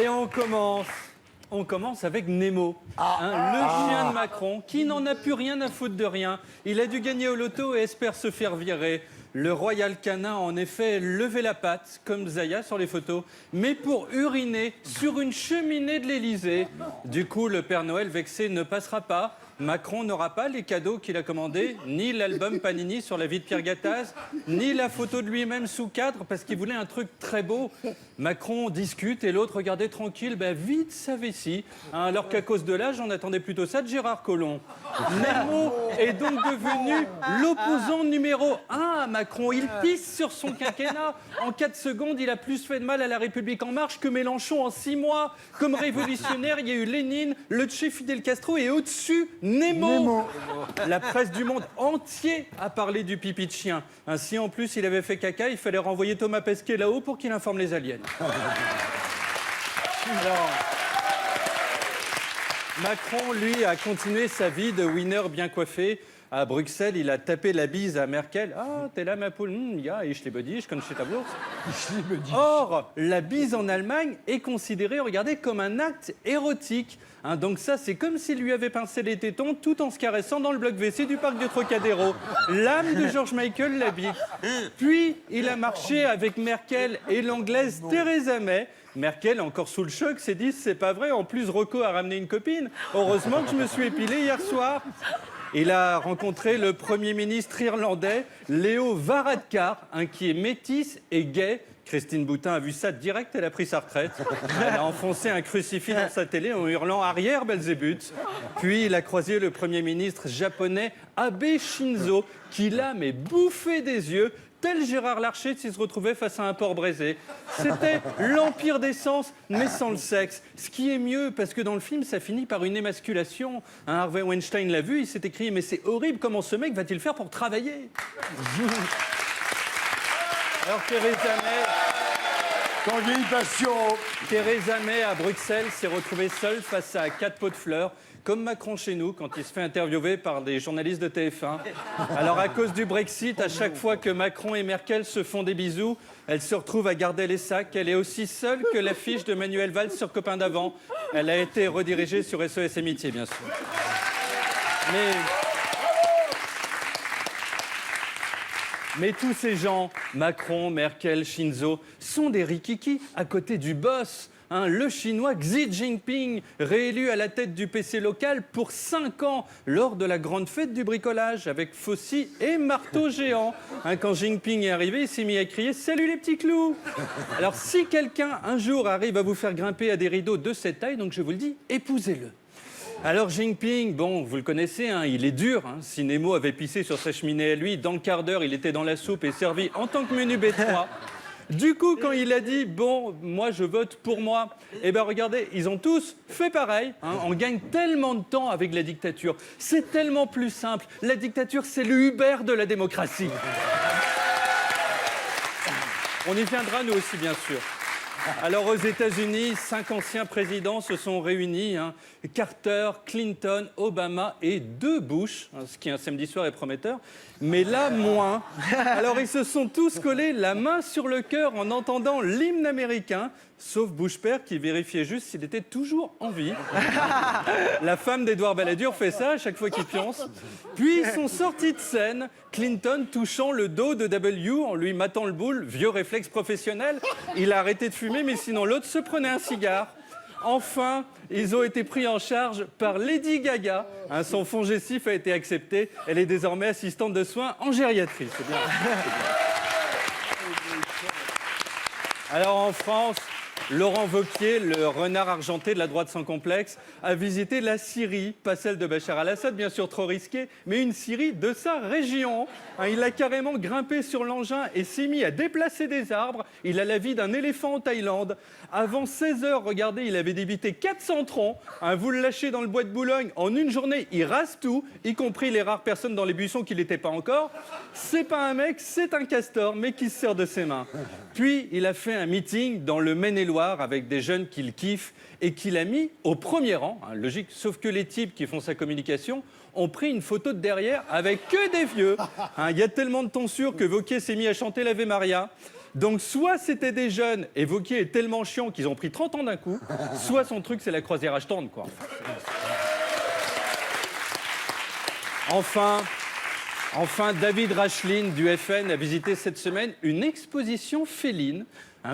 Et on commence avec Nemo, le chien de Macron, qui n'en a plus rien à foutre de rien. Il a dû gagner au loto et espère se faire virer. Le royal canin a en effet levé la patte, comme Zaya sur les photos, mais pour uriner sur une cheminée de l'Élysée. Du coup, le Père Noël vexé ne passera pas. Macron n'aura pas les cadeaux qu'il a commandés, ni l'album Panini sur la vie de Pierre Gattaz, ni la photo de lui-même sous cadre, parce qu'il voulait un truc très beau. Macron discute et l'autre regardait tranquille, vide sa vessie. Alors qu'à cause de l'âge, on attendait plutôt ça de Gérard Collomb. Nemo est donc devenu l'opposant numéro 1 à Macron. Il pisse sur son quinquennat. En 4 secondes, il a plus fait de mal à la République En Marche que Mélenchon en 6 mois. Comme révolutionnaire, il y a eu Lénine, le Che Fidel Castro et au-dessus, Nemo. La presse du monde entier a parlé du pipi de chien. Ainsi, en plus, il avait fait caca, il fallait renvoyer Thomas Pesquet là-haut pour qu'il informe les aliens. Alors, Macron, lui, a continué sa vie de winner bien coiffé. À Bruxelles, il a tapé la bise à Merkel. « Ah, t'es là, ma poule. Ja, ich liebe dich, je connais ta bourse. » Or, la bise en Allemagne est considérée, regardez, comme un acte érotique. Donc ça, c'est comme s'il lui avait pincé les tétons tout en se caressant dans le bloc WC du parc du Trocadéro. L'âme de George Michael l'habite. Puis, il a marché avec Merkel et l'anglaise Theresa May. Merkel, encore sous le choc, s'est dit « C'est pas vrai, en plus, Rocco a ramené une copine. Heureusement que je me suis épilé hier soir. » Il a rencontré le Premier ministre irlandais, Léo Varadkar, qui est métis et gay. Christine Boutin a vu ça direct, elle a pris sa retraite. Elle a enfoncé un crucifix dans sa télé en hurlant « Arrière, Belzébuth !» Puis il a croisé le Premier ministre japonais Abe Shinzo, qui l'a bouffé des yeux, tel Gérard Larcher s'il se retrouvait face à un porc braisé. C'était l'empire des sens, mais sans le sexe. Ce qui est mieux, parce que dans le film, ça finit par une émasculation. Harvey Weinstein l'a vu, il s'est écrit « Mais c'est horrible, comment ce mec va-t-il faire pour travailler ?» Alors Theresa May, à Bruxelles, s'est retrouvée seule face à 4 pots de fleurs, comme Macron chez nous, quand il se fait interviewer par des journalistes de TF1. Alors, à cause du Brexit, à chaque fois que Macron et Merkel se font des bisous, elle se retrouve à garder les sacs. Elle est aussi seule que l'affiche de Manuel Valls sur Copain d'avant. Elle a été redirigée sur SOS Amitié, bien sûr. Mais tous ces gens, Macron, Merkel, Shinzo, sont des rikiki à côté du boss. Le chinois Xi Jinping, réélu à la tête du PC local pour 5 ans lors de la grande fête du bricolage avec faucille et marteau géant. Quand Jinping est arrivé, il s'est mis à crier « Salut les petits clous !» Alors si quelqu'un un jour arrive à vous faire grimper à des rideaux de cette taille, donc je vous le dis, épousez-le. Alors Jinping, vous le connaissez, il est dur. Si Nemo avait pissé sur sa cheminée à lui, dans le quart d'heure, il était dans la soupe et servi en tant que menu B3. Du coup, quand il a dit « Bon, moi, je vote pour moi », regardez, ils ont tous fait pareil. On gagne tellement de temps avec la dictature. C'est tellement plus simple. La dictature, c'est le Uber de la démocratie. On y viendra, nous aussi, bien sûr. Alors, aux États-Unis, 5 anciens présidents se sont réunis. Carter, Clinton, Obama et 2 Bush, ce qui un samedi soir est prometteur. Mais là, moins. Alors, ils se sont tous collés la main sur le cœur en entendant l'hymne américain, sauf Bush père qui vérifiait juste s'il était toujours en vie. La femme d'Édouard Balladur fait ça à chaque fois qu'il pionce. Puis, ils sont sortis de scène, Clinton touchant le dos de W en lui matant le boule, vieux réflexe professionnel. Il a arrêté de fumer, mais sinon l'autre se prenait un cigare. Enfin, ils ont été pris en charge par Lady Gaga. Son fongestif a été accepté. Elle est désormais assistante de soins en gériatrie. C'est bien. Alors en France, Laurent Wauquiez, le renard argenté de la droite sans complexe, a visité la Syrie, pas celle de Bachar al-Assad, bien sûr trop risquée, mais une Syrie de sa région. Il a carrément grimpé sur l'engin et s'est mis à déplacer des arbres. Il a la vie d'un éléphant en Thaïlande. Avant 16 heures, regardez, il avait débité 400 troncs. Vous le lâchez dans le bois de Boulogne, en une journée, il rase tout, y compris les rares personnes dans les buissons qui n'étaient pas encore. C'est pas un mec, c'est un castor, mais qui se sert de ses mains. Puis, il a fait un meeting dans le Maine-et-Loire avec des jeunes qu'il kiffe et qu'il a mis au premier rang, logique, sauf que les types qui font sa communication ont pris une photo de derrière avec que des vieux. Il y a tellement de tonsure que Wauquiez s'est mis à chanter l'Ave Maria. Donc soit c'était des jeunes, et Wauquiez est tellement chiant qu'ils ont pris 30 ans d'un coup, soit son truc c'est la croisière achetante, quoi. Enfin, David Rachlin du FN a visité cette semaine une exposition féline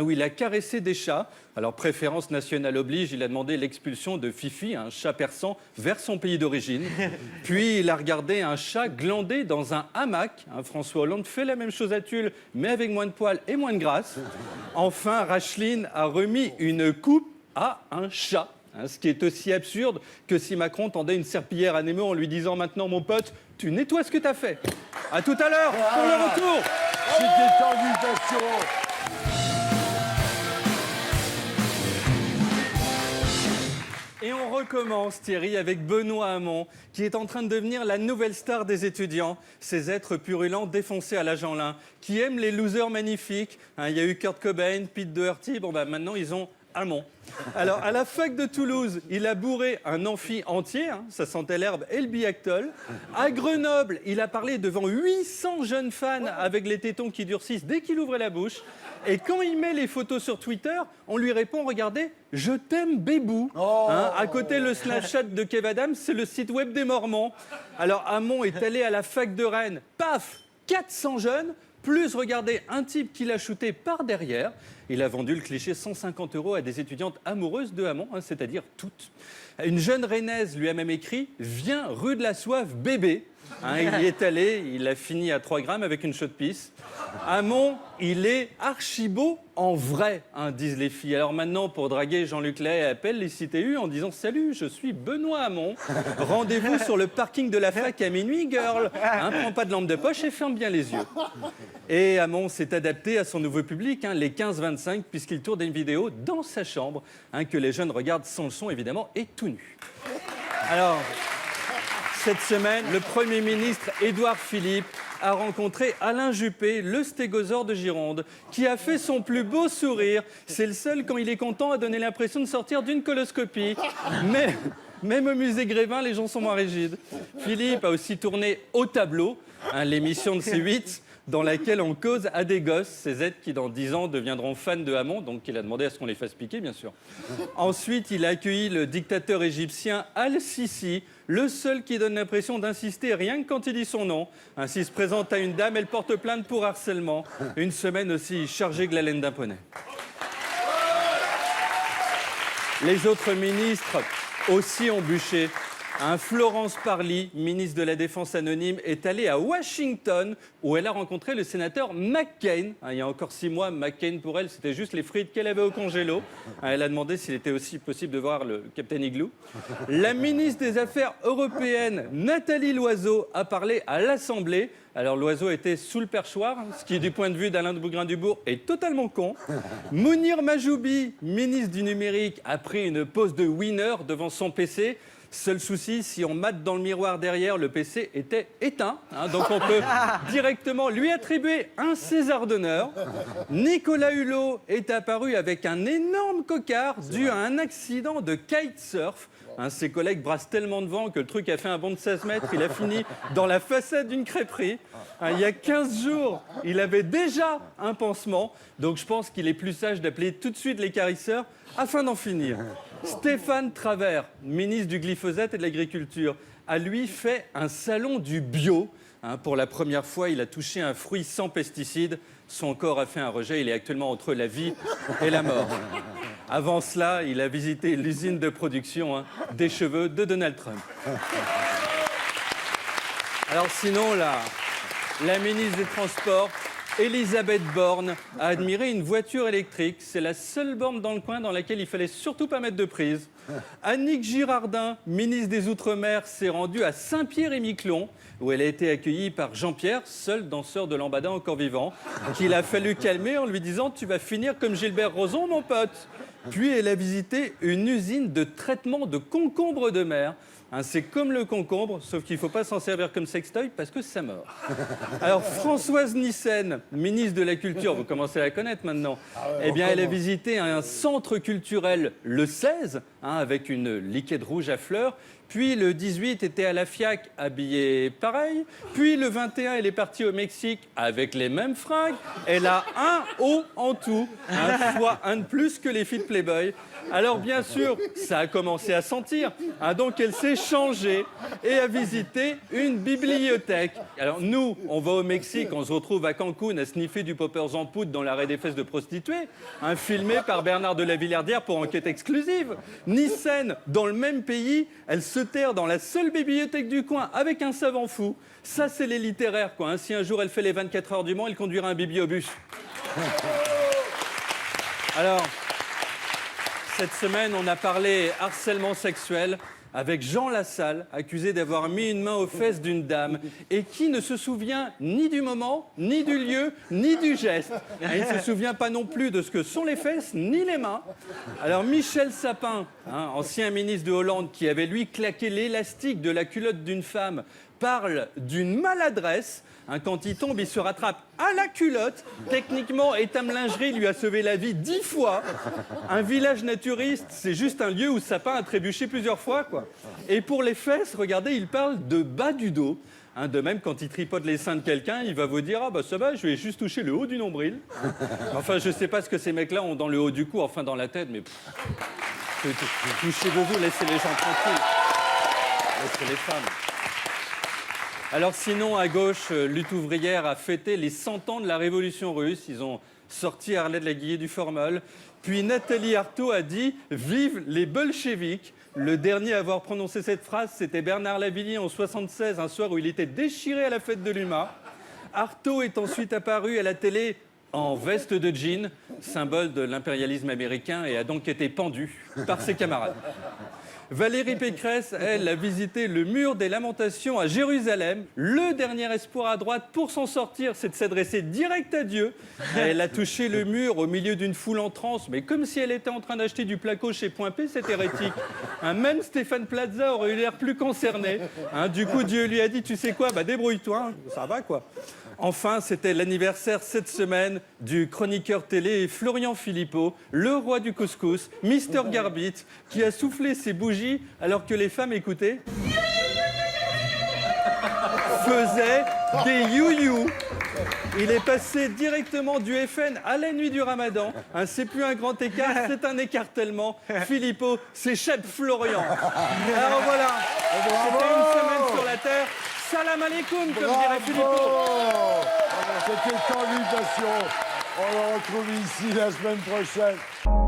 où il a caressé des chats. Alors, préférence nationale oblige, il a demandé l'expulsion de Fifi, un chat persan, vers son pays d'origine. Puis, il a regardé un chat glander dans un hamac. François Hollande fait la même chose à Tulle, mais avec moins de poils et moins de grâce. Enfin, Rachlin a remis une coupe à un chat. Ce qui est aussi absurde que si Macron tendait une serpillière à Nemo en lui disant « Maintenant, mon pote, tu nettoies ce que t'as fait ». À tout à l'heure pour le retour. C'était invitation. Et on recommence, Thierry, avec Benoît Hamon, qui est en train de devenir la nouvelle star des étudiants. Ces êtres purulents défoncés à la Jeanlin, qui aiment les losers magnifiques. Il y a eu Kurt Cobain, Pete Doherty, maintenant ils ont Hamon. Alors, à la fac de Toulouse, il a bourré un amphi entier, ça sentait l'herbe et le biactol. À Grenoble, il a parlé devant 800 jeunes fans avec les tétons qui durcissent dès qu'il ouvrait la bouche. Et quand il met les photos sur Twitter, on lui répond, regardez, je t'aime bébou. À côté, le Snapchat de Kev Adams, c'est le site web des Mormons. Alors, Hamon est allé à la fac de Rennes, paf, 400 jeunes, plus, regardez, un type qui l'a shooté par derrière. Il a vendu le cliché 150 € à des étudiantes amoureuses de Hamon, c'est-à-dire toutes. Une jeune rennaise lui a même écrit « Viens rue de la Soif, bébé ». Il y est allé, il a fini à 3 grammes avec une chaude pisse. Hamon, il est archi-beau en vrai, disent les filles. Alors maintenant, pour draguer Jean-Luc Lahaye, appelle les CTU en disant « Salut, je suis Benoît Hamon. Rendez-vous sur le parking de la fac à minuit, girl. Prends pas de lampe de poche et ferme bien les yeux. » Et Hamon s'est adapté à son nouveau public, les 15-25, puisqu'il tourne une vidéo dans sa chambre, que les jeunes regardent sans le son, évidemment, et tout nu. Alors, cette semaine, le Premier ministre Édouard Philippe a rencontré Alain Juppé, le stégosaure de Gironde, qui a fait son plus beau sourire. C'est le seul, quand il est content, à donner l'impression de sortir d'une coloscopie. Mais même au musée Grévin, les gens sont moins rigides. Philippe a aussi tourné Au tableau, l'émission de C8, dans laquelle on cause à des gosses, ces êtres qui dans 10 ans deviendront fans de Hamon, donc il a demandé à ce qu'on les fasse piquer, bien sûr. Ensuite, il a accueilli le dictateur égyptien Al-Sisi, le seul qui donne l'impression d'insister rien que quand il dit son nom. Ainsi se présente à une dame, elle porte plainte pour harcèlement. Une semaine aussi chargée que la laine d'un poney. Les autres ministres aussi ont bûché. Florence Parly, ministre de la Défense anonyme, est allée à Washington où elle a rencontré le sénateur McCain. Il y a encore 6 mois, McCain, pour elle, c'était juste les frites qu'elle avait au congélo. Elle a demandé s'il était aussi possible de voir le Captain Igloo. La ministre des Affaires européennes, Nathalie Loiseau, a parlé à l'Assemblée. Alors, Loiseau était sous le perchoir, ce qui, du point de vue d'Alain de Bougrain-Dubourg, est totalement con. Mounir Majoubi, ministre du numérique, a pris une pause de winner devant son PC. Seul souci, si on mate dans le miroir derrière, le PC était éteint. Donc on peut directement lui attribuer un César d'honneur. Nicolas Hulot est apparu avec un énorme cocard dû à un accident de kitesurf. Ses collègues brassent tellement de vent que le truc a fait un bond de 16 mètres. Il a fini dans la façade d'une crêperie. Il y a 15 jours, il avait déjà un pansement. Donc je pense qu'il est plus sage d'appeler tout de suite les carisseurs afin d'en finir. Stéphane Travert, ministre du glyphosate et de l'agriculture, a lui fait un salon du bio. Pour la première fois, il a touché un fruit sans pesticides. Son corps a fait un rejet. Il est actuellement entre la vie et la mort. Avant cela, il a visité l'usine de production des cheveux de Donald Trump. Alors sinon, la ministre des Transports, Elisabeth Borne, a admiré une voiture électrique. C'est la seule borne dans le coin dans laquelle il fallait surtout pas mettre de prise. Annick Girardin, ministre des Outre-mer, s'est rendue à Saint-Pierre-et-Miquelon, où elle a été accueillie par Jean-Pierre, seul danseur de lambada encore vivant, qu'il a fallu calmer en lui disant « Tu vas finir comme Gilbert Rozon, mon pote ». Puis elle a visité une usine de traitement de concombres de mer. Hein, c'est comme le concombre, sauf qu'il ne faut pas s'en servir comme sextoy parce que ça mord. Alors, Françoise Nyssen, ministre de la Culture, vous commencez à la connaître maintenant, eh bien, elle a visité un centre culturel le 16, hein, avec une liquette rouge à fleurs. Puis le 18 était à la FIAC habillée pareil. Puis le 21, elle est partie au Mexique avec les mêmes fringues. Elle a un haut en tout, hein, soit un de plus que les filles de Playboy. Alors bien sûr, ça a commencé à sentir. Hein, donc elle s'est changée et a visité une bibliothèque. Alors nous, on va au Mexique, on se retrouve à Cancun à sniffer du poppers en poudre dans l'arrêt des fesses de prostituées, hein, filmé par Bernard de la Villardière pour Enquête exclusive. Nyssen, dans le même pays, elle se terre dans la seule bibliothèque du coin avec un savant fou. Ça, c'est les littéraires, quoi. Hein. Si un jour elle fait les 24 heures du Mans, elle conduira un bibliobus. Alors, cette semaine, on a parlé harcèlement sexuel avec Jean Lassalle, accusé d'avoir mis une main aux fesses d'une dame et qui ne se souvient ni du moment, ni du lieu, ni du geste. Il ne se souvient pas non plus de ce que sont les fesses, ni les mains. Alors Michel Sapin, hein, ancien ministre de Hollande, qui avait lui claqué l'élastique de la culotte d'une femme, parle d'une maladresse. Hein, quand il tombe, il se rattrape à la culotte. Techniquement, Étam Lingerie lui a sauvé la vie 10 fois. Un village naturiste, c'est juste un lieu où Sapin a trébuché plusieurs fois, quoi. Et pour les fesses, regardez, il parle de bas du dos. Hein, de même, quand il tripote les seins de quelqu'un, il va vous dire « Ah bah ça va, je vais juste toucher le haut du nombril. » Enfin, je sais pas ce que ces mecs-là ont dans le haut du cou, enfin dans la tête, mais... Touchez-vous, laissez les gens tranquilles. Laissez les femmes. Alors sinon, à gauche, Lutte ouvrière a fêté les 100 ans de la Révolution russe. Ils ont sorti Harlet de la Guillet du Formol. Puis Nathalie Arthaud a dit « Vive les bolcheviks !» Le dernier à avoir prononcé cette phrase, c'était Bernard Lavilliers en 1976, un soir où il était déchiré à la fête de l'UMA. Arthaud est ensuite apparu à la télé en veste de jean, symbole de l'impérialisme américain, et a donc été pendu par ses camarades. Valérie Pécresse, elle, a visité le mur des lamentations à Jérusalem. Le dernier espoir à droite pour s'en sortir, c'est de s'adresser direct à Dieu. Elle a touché le mur au milieu d'une foule en transe, mais comme si elle était en train d'acheter du placo chez Point P, c'est hérétique. Même Stéphane Plaza aurait eu l'air plus concerné. Du coup, Dieu lui a dit, tu sais quoi, bah débrouille-toi, hein. Ça va quoi. Enfin, c'était l'anniversaire cette semaine du chroniqueur télé Florian Philippot, le roi du couscous, Mister Garbit, qui a soufflé ses bougies alors que les femmes écoutaient, faisaient des you-you. Il est passé directement du FN à la nuit du Ramadan. C'est plus un grand écart, c'est un écartellement. Philippot, c'est Chef Florian. Alors voilà, c'était une semaine sur la Terre. Salam alaikum, comme dirait Philippot. C'était une invitation. On le retrouve ici la semaine prochaine.